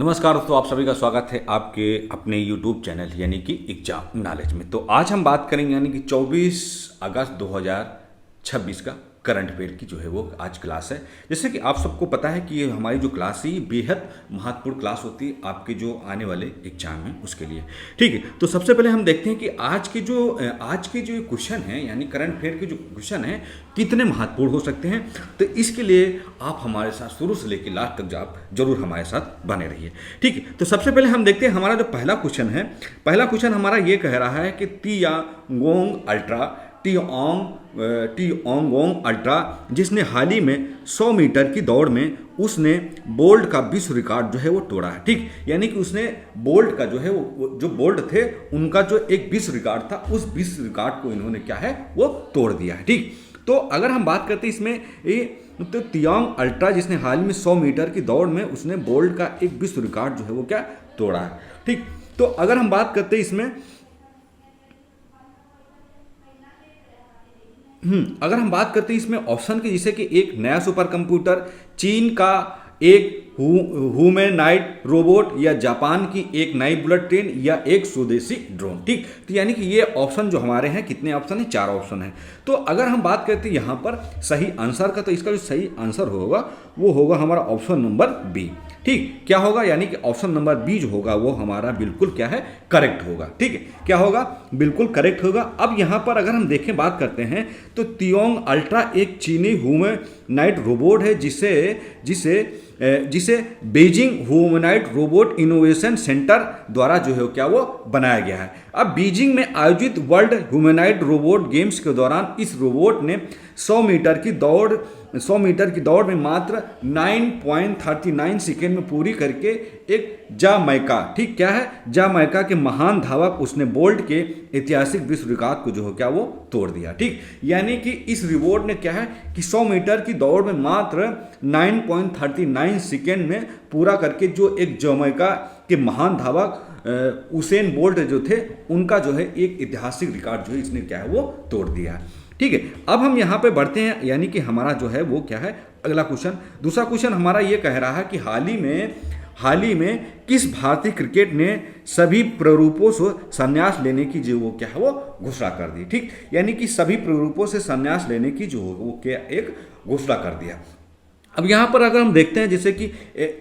नमस्कार दोस्तों, आप सभी का स्वागत है आपके अपने YouTube चैनल यानी कि एग्जाम नॉलेज में। तो आज हम बात करेंगे यानी कि 24 अगस्त 2026 का करंट अफेयर की जो है वो आज क्लास है। जैसे कि आप सबको पता है कि ये हमारी जो क्लास है ये बेहद महत्वपूर्ण क्लास होती है आपके जो आने वाले एग्जाम हैं उसके लिए। ठीक है, तो सबसे पहले हम देखते हैं कि आज के जो क्वेश्चन हैं यानी करंट अफेयर के जो क्वेश्चन हैं कितने महत्वपूर्ण हो सकते हैं। तो इसके लिए आप हमारे साथ शुरू से लेकर लास्ट तक आप जरूर हमारे साथ बने रहिए। ठीक है, तो सबसे पहले हम देखते हैं हमारा जो पहला क्वेश्चन है। पहला क्वेश्चन हमारा ये कह रहा है कि टी ओंगोंग अल्ट्रा जिसने हाल ही में 100 मीटर की दौड़ में उसने बोल्ट का विश्व रिकॉर्ड जो है वो तोड़ा है। ठीक, यानी कि उसने बोल्ट का जो है वो जो बोल्ट थे उनका जो एक विश्व रिकॉर्ड था उस विश्व रिकॉर्ड को इन्होंने क्या है वो तोड़ दिया है। ठीक, तो अगर हम बात करते हैं इसमें तो तियांग अल्ट्रा जिसने हाल में 100 मीटर की दौड़ में उसने बोल्ट का एक विश्व रिकॉर्ड जो है वो क्या तोड़ा है। ठीक, तो अगर हम बात करते हैं इसमें इसमें ऑप्शन की, जैसे कि एक नया सुपर कंप्यूटर, चीन का एक ह्यूमैनॉइड रोबोट या जापान की एक नई बुलेट ट्रेन या एक स्वदेशी ड्रोन। ठीक, तो यानी कि ये ऑप्शन जो हमारे हैं कितने ऑप्शन हैं, 4 ऑप्शन हैं। तो अगर हम बात करते हैं यहाँ पर सही आंसर का, तो इसका जो सही आंसर होगा वो होगा हमारा ऑप्शन नंबर बी। ठीक, क्या होगा, यानी कि ऑप्शन नंबर बी जो होगा वो हमारा बिल्कुल क्या है करेक्ट होगा। ठीक है, क्या होगा, बिल्कुल करेक्ट होगा। अब यहाँ पर अगर हम देखें बात करते हैं तो तियांग अल्ट्रा एक चीनी ह्यूमैनॉइड रोबोट है जिसे बीजिंग ह्यूमैनॉइड रोबोट इनोवेशन सेंटर द्वारा जो है क्या वो बनाया गया है। अब बीजिंग में आयोजित वर्ल्ड ह्यूमैनॉइड रोबोट गेम्स के दौरान इस रोबोट ने 100 मीटर की दौड़ में मात्र 9.39 सेकेंड में पूरी करके एक जामैका, ठीक क्या है, जामैका के महान धावक उसने बोल्ट के ऐतिहासिक विश्व रिकॉर्ड को जो है क्या वो तोड़ दिया। ठीक, यानी कि इस रिवॉर्ड ने क्या है कि 100 मीटर की दौड़ में मात्र 9.39 सेकेंड में पूरा करके जो एक जामैका के महान धावक उसेन बोल्ट जो थे उनका जो है एक ऐतिहासिक रिकॉर्ड जो है इसने क्या है वो तोड़ दिया। ठीक है, अब हम यहाँ पे बढ़ते हैं, यानी कि हमारा जो है वो क्या है अगला क्वेश्चन। दूसरा क्वेश्चन हमारा ये कह रहा है कि हाल ही में किस भारतीय क्रिकेट ने सभी प्रारूपों से संन्यास लेने की जो वो क्या है वो घोषणा कर दी। ठीक, यानी कि सभी प्रारूपों से संन्यास लेने की जो वो क्या एक घोषणा कर दिया। अब यहाँ पर अगर हम देखते हैं जैसे कि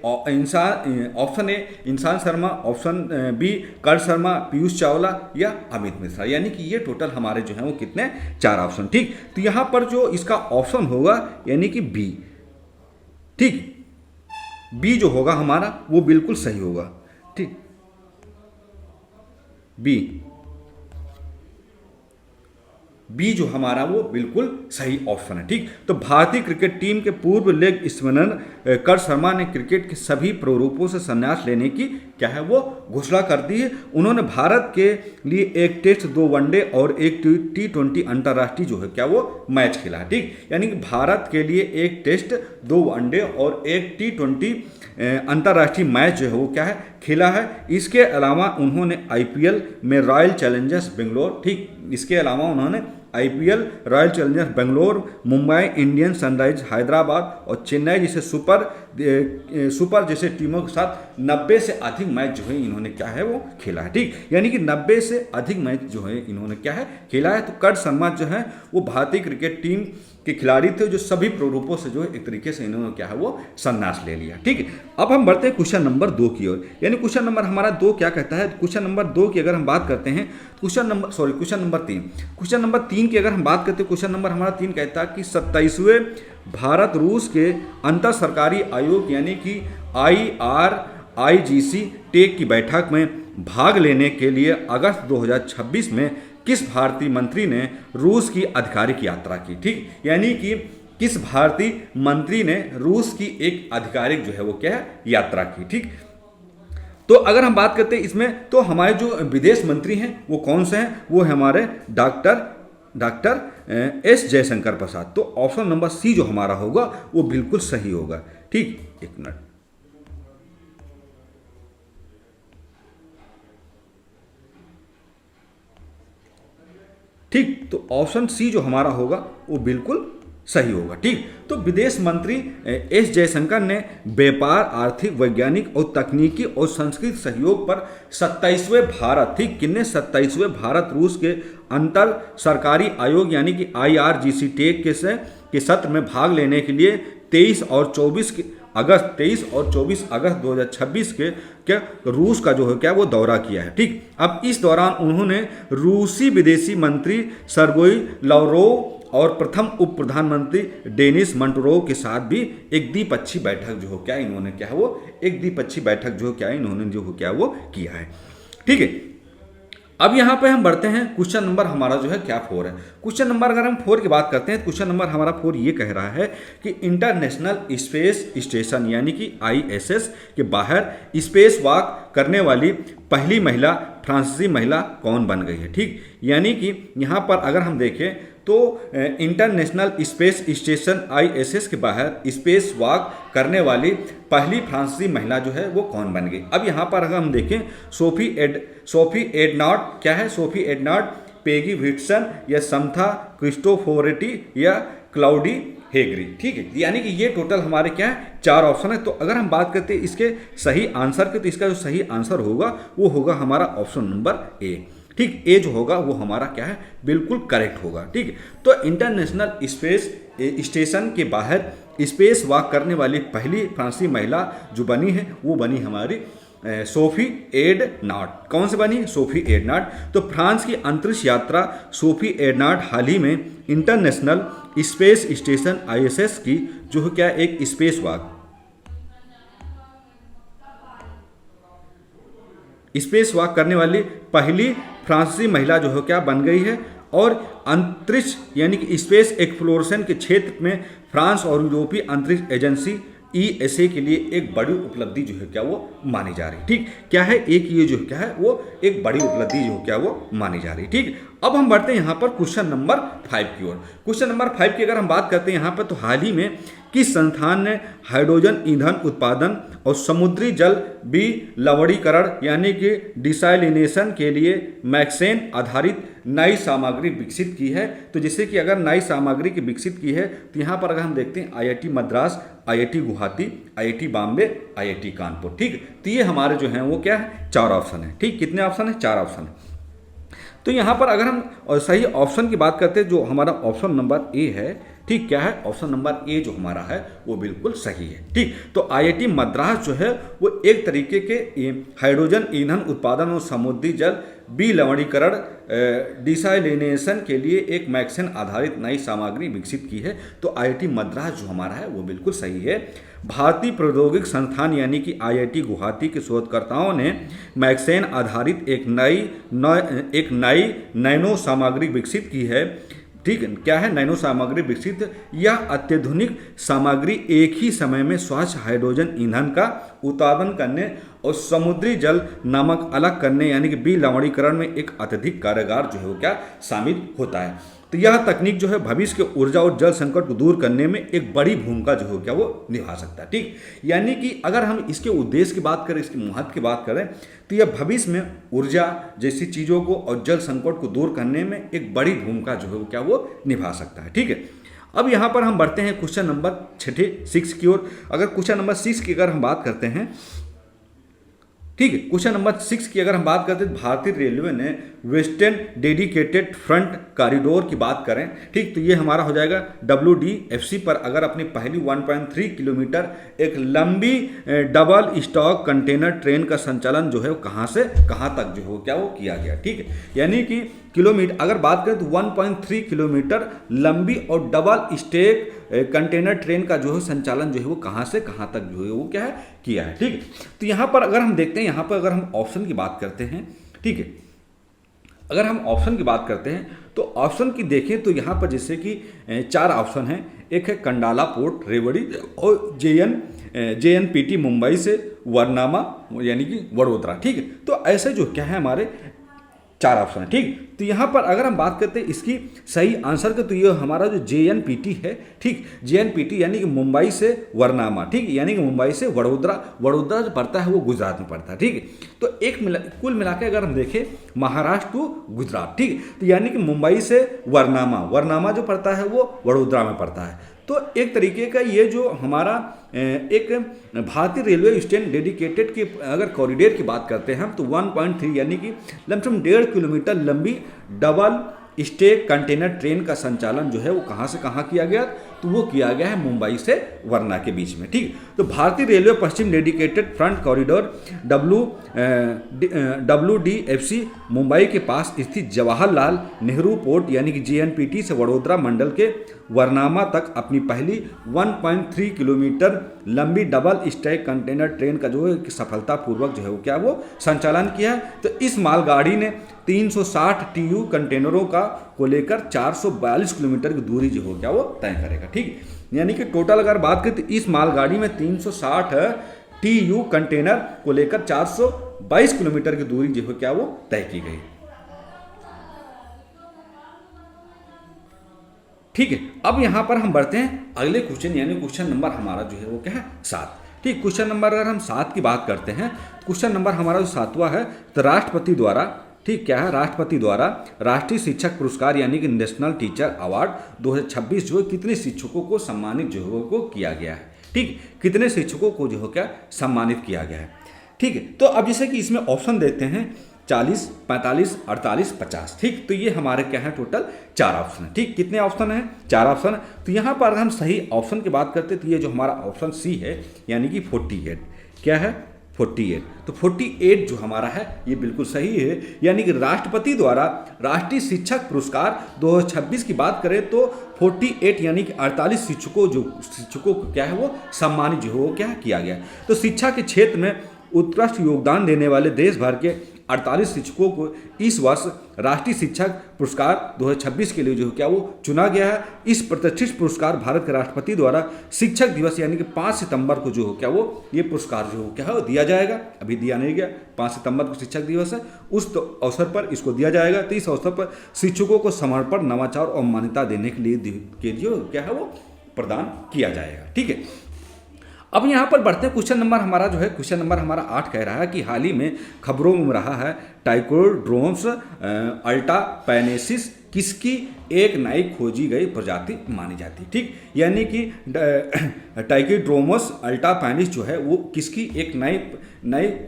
ऑप्शन ए इंसान शर्मा, ऑप्शन बी कर्ण शर्मा, पीयूष चावला या अमित मिश्रा, यानी कि ये टोटल हमारे जो हैं वो कितने 4 ऑप्शन। ठीक, तो यहाँ पर जो इसका ऑप्शन होगा यानी कि बी। ठीक, बी जो होगा हमारा वो बिल्कुल सही होगा। ठीक, बी जो हमारा वो बिल्कुल सही ऑप्शन है। ठीक, तो भारतीय क्रिकेट टीम के पूर्व लेग स्पिनर कर्ण शर्मा ने क्रिकेट के सभी प्रारूपों से संन्यास लेने की क्या है वो घोषणा कर दी है। उन्होंने भारत के लिए एक टेस्ट, 2 वनडे और एक T20 अंतर्राष्ट्रीय जो है क्या वो मैच खेला है। ठीक, यानी कि भारत के लिए एक टेस्ट, 2 वनडे और एक T20 अंतर्राष्ट्रीय मैच जो है वो क्या है खेला है। इसके अलावा उन्होंने IPL में रॉयल चैलेंजर्स बेंगलोर, ठीक, इसके अलावा उन्होंने IPL royal Challengers Bangalore, Mumbai Indians, sunrise Hyderabad और चेन्नई जैसे सुपर जैसे टीमों के साथ 90 से अधिक मैच जो है इन्होंने क्या है वो खेला है। ठीक, यानी कि 90 से अधिक मैच जो है इन्होंने क्या है खेला है। तो कर्ण शर्मा जो है वो भारतीय क्रिकेट टीम के खिलाड़ी थे जो सभी प्रारूपों से जो है एक तरीके से इन्होंने क्या है वो संन्यास ले लिया। ठीक है, अब हम बढ़ते हैं क्वेश्चन नंबर 2 की ओर, यानी क्वेश्चन नंबर हमारा 2 क्या कहता है। क्वेश्चन नंबर 2 की अगर हम बात करते हैं, क्वेश्चन नंबर 3 की अगर हम बात करते हैं, क्वेश्चन नंबर हमारा 3 कहता है कि 27वें भारत रूस के अंतर सरकारी आयोग यानी कि IRIGC टेक की बैठक में भाग लेने के लिए अगस्त 2026 में किस भारतीय मंत्री ने रूस की आधिकारिक यात्रा की। ठीक, यानी कि किस भारतीय मंत्री ने रूस की एक आधिकारिक जो है वो क्या है यात्रा की। ठीक, तो अगर हम बात करते हैं इसमें तो हमारे जो विदेश मंत्री हैं वो कौन से हैं, वो है हमारे डॉक्टर S जयशंकर प्रसाद। तो ऑप्शन नंबर सी जो हमारा होगा वो बिल्कुल सही होगा। ठीक, एक मिनट, ठीक, तो ऑप्शन सी जो हमारा होगा वो बिल्कुल सही होगा। ठीक, तो विदेश मंत्री एस जयशंकर ने व्यापार, आर्थिक, वैज्ञानिक और तकनीकी और सांस्कृतिक सहयोग पर 27वें भारत, ठीक कितने 27वें भारत रूस के अंतर सरकारी आयोग यानी कि IRGC टेक के सत्र में भाग लेने के लिए 23 और 24 अगस्त 2026 के रूस का जो है क्या वो दौरा किया है। ठीक, अब इस दौरान उन्होंने रूसी विदेशी मंत्री सर्गेई लाव्रोव और प्रथम उप प्रधानमंत्री डेनिस मंटोरोव के साथ भी एक द्विपक्षीय बैठक जो हो क्या इन्होंने क्या वो एक द्विपक्षीय बैठक जो क्या इन्होंने जो हो क्या वो किया है। ठीक है, अब यहाँ पे हम बढ़ते हैं, क्वेश्चन नंबर हमारा जो है क्या 4 है। क्वेश्चन नंबर अगर हम 4 की बात करते हैं, क्वेश्चन नंबर हमारा 4 ये कह रहा है कि इंटरनेशनल स्पेस स्टेशन यानी कि ISS के बाहर स्पेस वॉक करने वाली पहली महिला फ्रांसीसी महिला कौन बन गई है। ठीक, यानी कि यहाँ पर अगर हम देखें तो इंटरनेशनल स्पेस स्टेशन ISS के बाहर स्पेस वॉक करने वाली पहली फ्रांसीसी महिला जो है वो कौन बन गई। अब यहाँ पर अगर हम देखें सोफी एडनॉट क्या है, सोफी एडनॉट, पेगी व्हिटसन या समथा क्रिस्टोफोरेटी या क्लाउडी हेगरी। ठीक है, यानी कि ये टोटल हमारे क्या है 4 ऑप्शन है। तो अगर हम बात करते हैं इसके सही आंसर के, तो इसका जो सही आंसर होगा वो होगा हमारा ऑप्शन नंबर ए। ठीक, ए जो होगा वो हमारा क्या है बिल्कुल करेक्ट होगा। ठीक है, तो इंटरनेशनल स्पेस स्टेशन के बाहर स्पेस वॉक करने वाली पहली फ्रांसीसी महिला जो बनी है वो बनी हमारी सोफी एडनॉट। कौन से बनी? सोफी एडनॉट। तो फ्रांस की अंतरिक्ष यात्रा सोफी एडनॉट हाल ही में इंटरनेशनल स्पेस स्टेशन ISS की जो है क्या एक स्पेस वॉक करने वाली पहली फ्रांसीसी महिला जो है क्या बन गई है। और अंतरिक्ष यानी कि स्पेस एक्सप्लोरेशन के क्षेत्र में फ्रांस और यूरोपीय अंतरिक्ष एजेंसी ESA के लिए एक बड़ी उपलब्धि जो है क्या वो मानी जा रही। ठीक, क्या है एक ये जो क्या है वो एक बड़ी उपलब्धि जो क्या वो मानी जा रही। ठीक, अब हम बढ़ते हैं यहाँ पर क्वेश्चन नंबर 5 की ओर। क्वेश्चन नंबर 5 की अगर हम बात करते हैं यहाँ पर, तो हाल ही में किस संस्थान ने हाइड्रोजन ईंधन उत्पादन और समुद्री जल विलवणीकरण यानी कि डिसैलिनेशन के लिए मैक्सेन आधारित नई सामग्री विकसित की है। तो जैसे कि अगर नई सामग्री की विकसित की है तो यहाँ पर अगर हम देखते हैं IIT Madras, IIT Guwahati, IIT Bombay, IIT Kanpur. ठीक, तो ये हमारे जो हैं वो क्या है 4 ऑप्शन है। ठीक, कितने ऑप्शन है? 4 ऑप्शन है। तो यहाँ पर अगर हम सही ऑप्शन की बात करते हैं जो हमारा ऑप्शन नंबर ए है। ठीक, क्या है ऑप्शन नंबर ए जो हमारा है वो बिल्कुल सही है। ठीक, तो IIT मद्रास जो है वो एक तरीके के हाइड्रोजन ईंधन उत्पादन और समुद्री जल विलवणीकरण डिसैलिनेशन के लिए एक मैक्सेन आधारित नई सामग्री विकसित की है। तो IIT मद्रास जो हमारा है वो बिल्कुल सही है। भारतीय प्रौद्योगिक संस्थान यानी कि IIT गुवाहाटी के शोधकर्ताओं ने मैक्सेन आधारित एक नई नैनो सामग्री विकसित की है। ठीक है, क्या है नैनो सामग्री विकसित। यह अत्याधुनिक सामग्री एक ही समय में स्वच्छ हाइड्रोजन ईंधन का उत्पादन करने और समुद्री जल नमक अलग करने यानी कि विलवणीकरण में एक अत्यधिक कारगर जो है वो क्या शामिल होता है। तो यह तकनीक जो है भविष्य के ऊर्जा और जल संकट को दूर करने में एक बड़ी भूमिका जो है क्या वो निभा सकता है। ठीक, यानी कि अगर हम इसके उद्देश्य की बात करें, इसके महत्व की बात करें, तो यह भविष्य में ऊर्जा जैसी चीज़ों को और जल संकट को दूर करने में एक बड़ी भूमिका जो है वो क्या वो निभा सकता है। ठीक है, अब यहाँ पर हम बढ़ते हैं क्वेश्चन नंबर 6 की ओर। अगर क्वेश्चन नंबर 6 की अगर हम बात करते हैं, ठीक है, क्वेश्चन नंबर 6 की अगर हम बात करते हैं, भारतीय रेलवे ने वेस्टर्न डेडिकेटेड फ्रंट कॉरिडोर की बात करें। ठीक, तो ये हमारा हो जाएगा WDFC पर अगर अपनी पहली 1.3 किलोमीटर एक लंबी डबल स्टॉक कंटेनर ट्रेन का संचालन जो है वो कहाँ से कहाँ तक जो है क्या वो किया गया। ठीक है, यानी कि किलोमीटर अगर बात करें तो 1.3 किलोमीटर लंबी और डबल स्टेक कंटेनर ट्रेन का जो है संचालन जो है वो कहाँ से कहाँ तक जो है वो क्या है किया है। ठीक है, तो यहाँ पर अगर हम देखते हैं, यहाँ पर अगर हम ऑप्शन की बात करते हैं, ठीक है, अगर हम ऑप्शन की बात करते हैं तो ऑप्शन की देखें तो यहाँ पर जैसे कि 4 ऑप्शन हैं। एक है कंडाला पोर्ट रेवड़ी और JNPT मुंबई से वरनामा यानी कि वडोदरा। ठीक है, तो ऐसे जो क्या है हमारे चार ऑप्शन है। ठीक, तो यहाँ पर अगर हम बात करते हैं इसकी सही आंसर के, तो ये हमारा जो JNPT है, ठीक, JNPT यानी कि मुंबई से वरनामा, ठीक, यानी कि मुंबई से वडोदरा, वडोदरा जो पड़ता है वो गुजरात में पड़ता है। ठीक, तो कुल मिला के अगर हम देखें महाराष्ट्र टू गुजरात, ठीक, तो यानी कि मुंबई से वरनामा, वरनामा जो पड़ता है वो वडोदरा में पड़ता है। तो एक तरीके का ये जो हमारा एक भारतीय रेलवे स्टेशन डेडिकेटेड की अगर कॉरिडोर की बात करते हैं हम, तो 1.3 यानी कि लमसम 1.5 किलोमीटर लंबी डबल स्टे कंटेनर ट्रेन का संचालन जो है वो कहाँ से कहाँ किया गया, तो वो किया गया है मुंबई से वरना के बीच में। ठीक, तो भारतीय रेलवे पश्चिम dedicated front corridor WDFC Mumbai के पास स्थित जवाहरलाल नेहरू पोर्ट यानी कि JNPT से वडोदरा मंडल के वरनामा तक अपनी पहली 1.3 किलोमीटर लंबी डबल स्टैक कंटेनर ट्रेन का जो है सफलतापूर्वक जो है वो क्या वो संचालन किया है। तो इस मालगाड़ी ने 360 TU कंटेनरों को लेकर 442 किलोमीटर की दूरी जो हो क्या वो तय करेगा। ठीक, यानी कि टोटल अगर बात करें तो इस मालगाड़ी में 360 TU कंटेनर को लेकर 422 किलोमीटर की दूरी जो है क्या वो तय की गई। ठीक है, अब यहां पर हम बढ़ते हैं अगले क्वेश्चन, यानी क्वेश्चन नंबर हमारा जो है वो क्या है 7। ठीक, क्वेश्चन नंबर अगर हम 7 की बात करते हैं, क्वेश्चन नंबर हमारा जो 7वां है, तो राष्ट्रपति द्वारा, ठीक, क्या है, राष्ट्रपति द्वारा राष्ट्रीय शिक्षक पुरस्कार यानी कि नेशनल टीचर अवार्ड 2026 जो है कितने शिक्षकों को सम्मानित जो है को किया गया है। ठीक, कितने शिक्षकों को जो है क्या सम्मानित किया गया है। ठीक है, तो अब जैसे कि इसमें ऑप्शन देते हैं 40, 45, 48, 50। ठीक, तो ये हमारे क्या है टोटल 4 ऑप्शन है। ठीक, कितने ऑप्शन है, 4 ऑप्शन। तो यहाँ पर हम सही ऑप्शन की बात करते तो ये जो हमारा ऑप्शन सी है यानी कि 48, क्या है 48, तो 48 जो हमारा है ये बिल्कुल सही है। यानी कि राष्ट्रपति द्वारा राष्ट्रीय शिक्षक पुरस्कार 2026 की बात करें तो 48 यानी कि 48 शिक्षकों को क्या है वो सम्मानित जो हो क्या किया गया। तो शिक्षा के क्षेत्र में उत्कृष्ट योगदान देने वाले देश भर के 48 शिक्षकों को इस वर्ष राष्ट्रीय शिक्षक पुरस्कार 2026 के लिए जो क्या वो चुना गया है। इस प्रतिष्ठित पुरस्कार भारत के राष्ट्रपति द्वारा शिक्षक दिवस यानी कि 5 सितंबर को जो हो क्या वो ये पुरस्कार जो हो क्या है दिया जाएगा। अभी दिया नहीं गया, 5 सितंबर को शिक्षक दिवस है, उस तो अवसर पर इसको दिया जाएगा। तो इस अवसर पर शिक्षकों को समर्पण, नवाचार और मान्यता देने के लिए क्या है वो प्रदान किया जाएगा। ठीक है, अब यहाँ पर बढ़ते हैं क्वेश्चन नंबर हमारा जो है, क्वेश्चन नंबर हमारा 8 कह रहा है कि हाल ही में खबरों में रहा है टाइकोड्रोम्स अल्टापेनेसिस किसकी एक नई खोजी गई प्रजाति मानी जाती है। ठीक, यानी कि टाइकोड्रोमस अल्टापेनिस जो है वो किसकी एक नई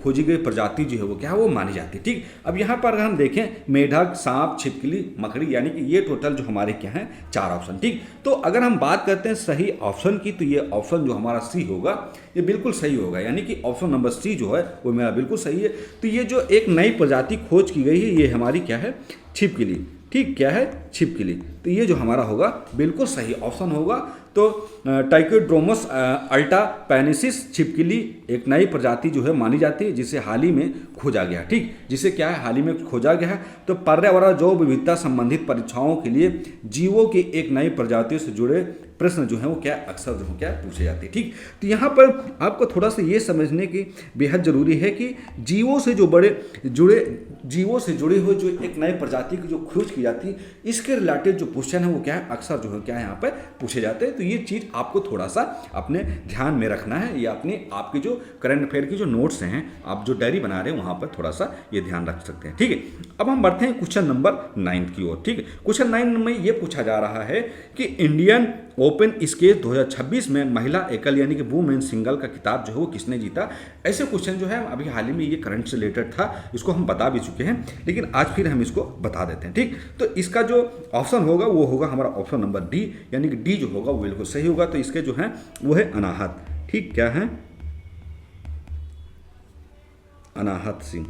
खोजी गई प्रजाति जो है वो क्या है वो मानी जाती है। ठीक, अब यहाँ पर अगर हम देखें मेढक, सांप, छिपकली, मकड़ी, यानी कि ये टोटल जो हमारे क्या हैं 4 ऑप्शन। ठीक, तो अगर हम बात करते हैं सही ऑप्शन की तो ये ऑप्शन जो हमारा सी होगा ये बिल्कुल सही होगा, यानी कि ऑप्शन नंबर सी जो है वो मेरा बिल्कुल सही है। तो ये जो एक नई प्रजाति खोज की गई है ये हमारी क्या है छिपकली। ठीक, क्या है छिपकली, तो ये जो हमारा होगा बिल्कुल सही ऑप्शन होगा। तो टाइकोड्रोमस अल्टापेनेसिस छिपकली एक नई प्रजाति जो है मानी जाती है जिसे हाल ही में खोजा गया। ठीक, जिसे क्या है हाल ही में खोजा गया है। तो पर्यावरण जैव विविधता संबंधित परीक्षाओं के लिए जीवों की एक नई प्रजातियों से जुड़े प्रश्न जो है वो क्या अक्सर जो क्या पूछे जाते हैं। ठीक, तो यहाँ पर आपको थोड़ा सा ये समझने की बेहद जरूरी है कि जीवों से जुड़े हुए जो एक नई प्रजाति की जो खोज की जाती है इसके रिलेटेड जो क्वेश्चन है वो क्या है अक्सर जो है क्या है यहाँ पर पूछे जाते हैं। तो ये चीज़ आपको थोड़ा सा अपने ध्यान में रखना है, या अपने आपके जो करंट अफेयर की जो नोट्स हैं आप जो डायरी बना रहे हैं वहाँ पर थोड़ा सा ये ध्यान रख सकते हैं। ठीक है, अब हम बढ़ते हैं क्वेश्चन नंबर 9 की ओर। ठीक है, क्वेश्चन 9 में ये पूछा जा रहा है कि इंडियन ओपन स्केच 2026 में महिला एकल यानी कि वुमेन सिंगल का खिताब जो है वो किसने जीता। ऐसे क्वेश्चन जो है अभी हाल ही में ये करंट से रिलेटेड था, इसको हम बता भी चुके हैं, लेकिन आज फिर हम इसको बता देते हैं। ठीक, तो इसका जो ऑप्शन होगा वो होगा हमारा ऑप्शन नंबर डी, यानी कि डी जो होगा वो बिल्कुल सही होगा। तो इसके जो है वो है अनाहत। ठीक, क्या है अनाहत सिंह।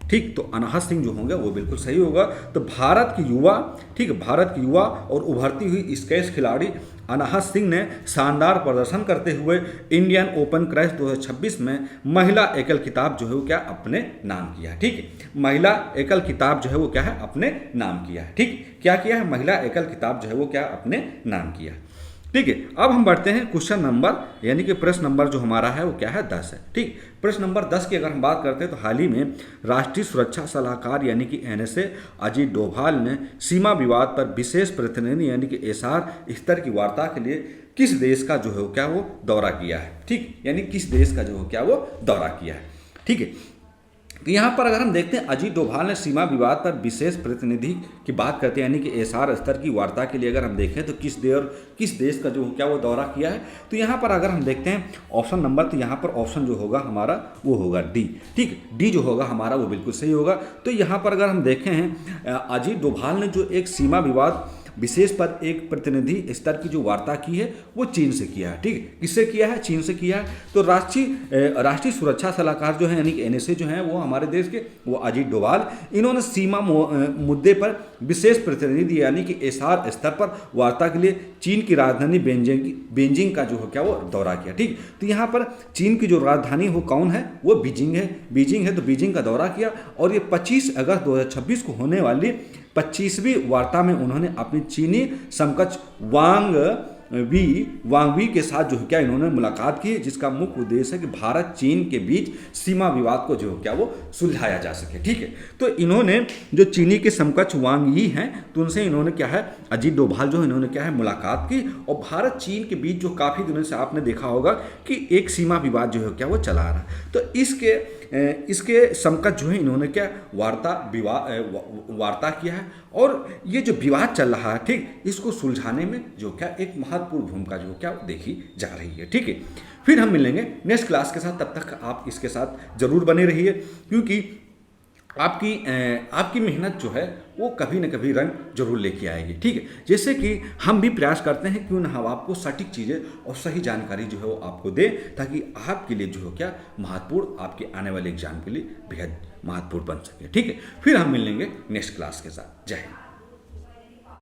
ठीक, तो अनाहत सिंह जो होंगे वो बिल्कुल सही होगा। तो भारत की युवा और उभरती हुई स्केच खिलाड़ी अनाहत सिंह ने शानदार प्रदर्शन करते हुए इंडियन ओपन क्रैश 2026 में महिला एकल खिताब जो है वो क्या अपने नाम किया है। ठीक है, महिला एकल खिताब जो है वो क्या है अपने नाम किया है। ठीक, क्या किया है महिला एकल खिताब जो है वो क्या अपने नाम किया है। ठीक है, अब हम बढ़ते हैं क्वेश्चन नंबर, यानी कि प्रश्न नंबर जो हमारा है वो क्या है, 10 है। ठीक, प्रश्न नंबर 10 की अगर हम बात करते हैं तो हाल ही में राष्ट्रीय सुरक्षा सलाहकार यानी कि एनएसए अजीत डोभाल ने सीमा विवाद पर विशेष प्रतिनिधि यानी कि एसआर स्तर की वार्ता के लिए किस देश का जो है क्या वो दौरा किया है। ठीक, यानी किस देश का जो है क्या वो दौरा किया है। ठीक है, तो यहाँ पर अगर हम देखते हैं अजीत डोभाल ने सीमा विवाद पर विशेष प्रतिनिधि की बात करते हैं, यानी कि एसआर स्तर की वार्ता के लिए अगर हम देखें तो किस देश का जो क्या वो दौरा किया है। तो यहाँ पर अगर हम देखते हैं ऑप्शन नंबर, तो यहाँ पर ऑप्शन जो होगा हमारा वो होगा डी। ठीक, डी जो होगा हमारा वो बिल्कुल सही होगा। तो यहाँ पर अगर हम देखें हैं अजीत डोभाल ने जो एक सीमा विवाद विशेष पर एक प्रतिनिधि स्तर की जो वार्ता की है वो चीन से किया है। ठीक है, किससे किया है, चीन से किया है। तो राष्ट्रीय सुरक्षा सलाहकार जो है यानी कि एनएसए जो है वो हमारे देश के वो अजीत डोभाल, इन्होंने सीमा मुद्दे पर विशेष प्रतिनिधि यानी कि एसआर स्तर पर वार्ता के लिए चीन की राजधानी बेजिंग का जो है क्या वो दौरा किया। ठीक, तो यहाँ पर चीन की जो राजधानी वो कौन है, वो बीजिंग है। तो बीजिंग का दौरा किया और ये 25 अगस्त 2026 को होने वाली 25वीं वार्ता में उन्होंने अपनी चीनी समकक्ष वांग वी के साथ जो है क्या इन्होंने मुलाकात की, जिसका मुख्य उद्देश्य है कि भारत चीन के बीच सीमा विवाद को जो है क्या वो सुलझाया जा सके। ठीक है, तो इन्होंने जो चीनी के समकक्ष वांग यी हैं तो उनसे इन्होंने क्या है, अजीत डोभाल जो इन्होंने क्या है मुलाकात की, और भारत चीन के बीच जो काफ़ी दिनों से आपने देखा होगा कि एक सीमा विवाद जो है क्या वो चला रहा है, तो इसके समकक्ष जो है इन्होंने क्या वार्ता किया है, और ये जो विवाद चल रहा है ठीक, इसको सुलझाने में जो क्या एक महत्वपूर्ण भूमिका जो क्या देखी जा रही है। ठीक है, फिर हम मिलेंगे नेक्स्ट क्लास के साथ, तब तक आप इसके साथ जरूर बने रहिए, क्योंकि आपकी मेहनत जो है वो कभी न कभी रंग जरूर लेके आएगी। ठीक है, जैसे कि हम भी प्रयास करते हैं क्यों ना हम आपको सटीक चीज़ें और सही जानकारी जो है वो आपको दें, ताकि आपके लिए जो है क्या महत्वपूर्ण, आपके आने वाले एग्जाम के लिए बेहद महत्वपूर्ण बन सके। ठीक है, फिर हम मिलेंगे नेक्स्ट क्लास के साथ। जय हिंद।